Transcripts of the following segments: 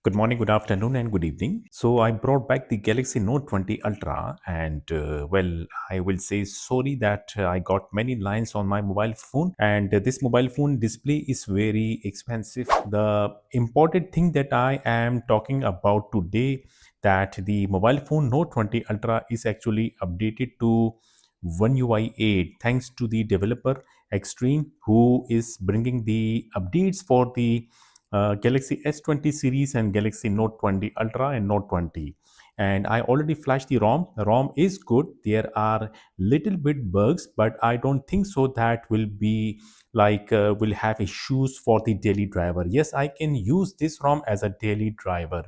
Good morning, good afternoon, and good evening. So, I brought back the Galaxy Note 20 Ultra, and I will say sorry that I got many lines on my mobile phone, and this mobile phone display is very expensive. The important thing that I am talking about today that the mobile phone Note 20 Ultra is actually updated to OneUI 8 thanks to the developer Extreme, who is bringing the updates for the Galaxy S20 series and Galaxy Note 20 Ultra and Note 20. And I already flashed the ROM. The ROM is good. There are little bit bugs, but I don't think so that will be will have issues for the daily driver. Yes, I can use this ROM as a daily driver.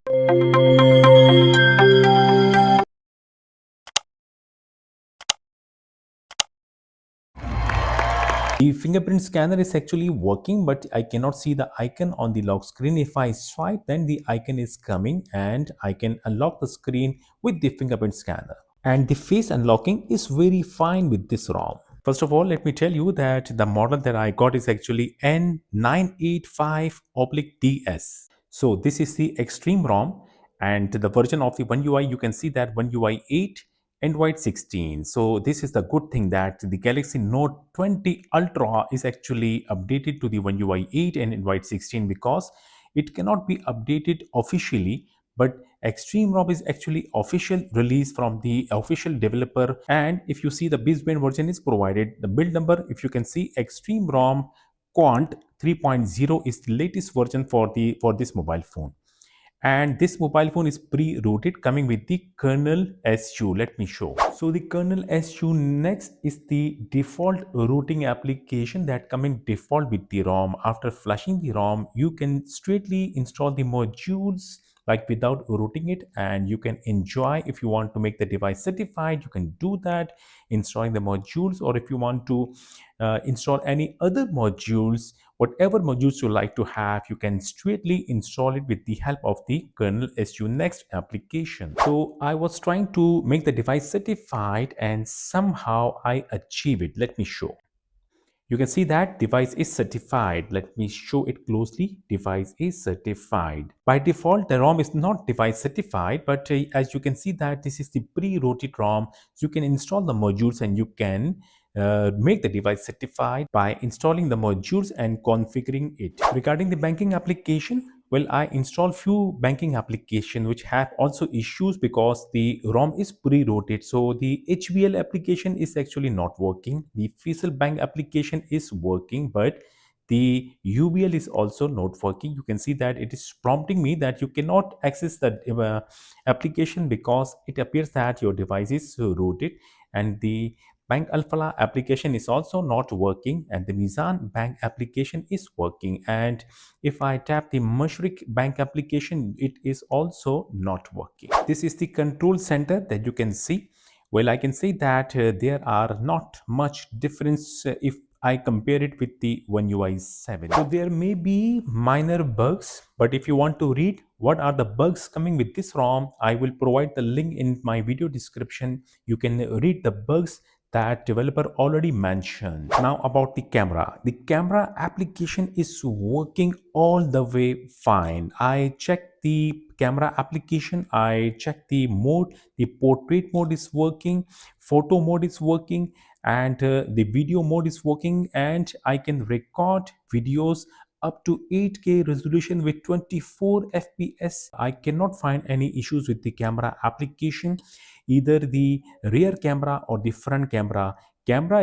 The fingerprint scanner is actually working, but I cannot see the icon on the lock screen. If I swipe, then the icon is coming and I can unlock the screen with the fingerprint scanner. And the face unlocking is very fine with this ROM. First of all, let me tell you that the model that I got is actually N985/DS. So this is the ExtremeROM, and the version of the OneUI, you can see that OneUI 8 Android 16. So this is the good thing that the Galaxy Note 20 Ultra is actually updated to the OneUI 8 and Android 16 because it cannot be updated officially, but ExtremeROM is actually official release from the official developer. And if you see, the baseband version is provided. The build number, if you can see, ExtremeROM Quant 3.0 is the latest version for this mobile phone. And this mobile phone is pre-rooted, coming with the kernel SU. Let me show. So the kernel SU next is the default rooting application that come in default with the ROM. After flashing the ROM, you can straightly install the modules like without rooting it, and you can enjoy. If you want to make the device certified, you can do that installing the modules, or if you want to install any other modules, whatever modules you like to have, you can straightly install it with the help of the kernel SU next application. So I was trying to make the device certified and somehow I achieve it. Let me show. You can see that device is certified. Let me show it closely. Device is certified. By default, the ROM is not device certified, but as you can see that this is the pre-rooted ROM. So you can install the modules and you can make the device certified by installing the modules and configuring it. Regarding the banking application, well, I installed few banking applications which have also issues because the ROM is pre-rooted. So the HBL application is actually not working. The Faisal Bank application is working, but the UBL is also not working. You can see that it is prompting me that you cannot access the application because it appears that your device is rooted, and the Bank Alphala application is also not working, and the Mizan Bank application is working. And if I tap the Mashrik Bank application, it is also not working. This is the control center that you can see. Well, I can say that there are not much difference if I compare it with the OneUI 7. So there may be minor bugs, but if you want to read what are the bugs coming with this ROM, I will provide the link in my video description. You can read the bugs that developer already mentioned. Now about the camera. The camera application is working all the way fine. I checked the camera application, I checked the mode, the portrait mode is working, photo mode is working, and the video mode is working, and I can record videos up to 8K resolution with 24 FPS. I cannot find any issues with the camera application. Either the rear camera or the front camera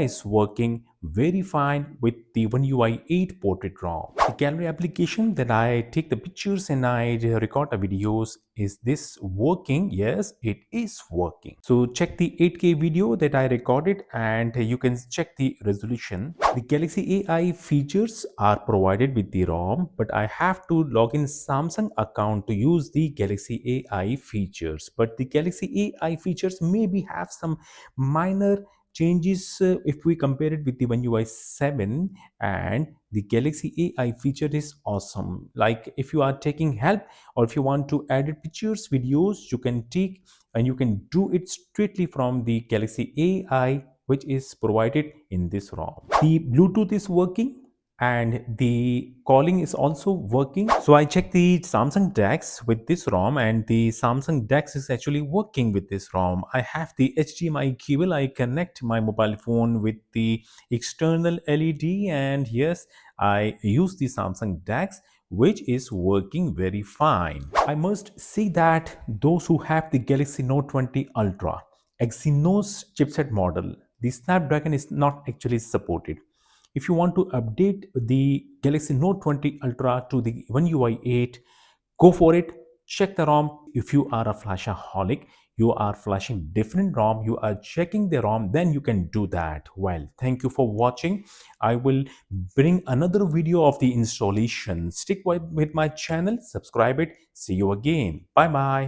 is working very fine with the OneUI 8 portrait ROM. The gallery application that I take the pictures and I record the videos, is this working? Yes, it is working. So check the 8K video that I recorded and you can check the resolution. The Galaxy AI features are provided with the ROM, but I have to log in Samsung account to use the Galaxy AI features. But the Galaxy AI features maybe have some minor changes if we compare it with the OneUI 7, and the Galaxy AI feature is awesome. Like if you are taking help or if you want to edit pictures, videos, you can take and you can do it straightly from the Galaxy AI, which is provided in this ROM. The Bluetooth is working. and the calling is also working. So I checked the Samsung DeX with this ROM, and the Samsung DeX is actually working with this ROM. I have the HDMI cable. I connect my mobile phone with the external LED, and yes, I use the Samsung DeX, which is working very fine. I must say that those who have the Galaxy Note 20 Ultra Exynos chipset model, the Snapdragon is not actually supported. If you want to update the Galaxy Note 20 Ultra to the One UI 8, go for it. Check the ROM. If you are a flashaholic, you are flashing different ROM, you are checking the ROM, then you can do that. Well, thank you for watching. I will bring another video of the installation. Stick with my channel, subscribe it. See you again. Bye bye.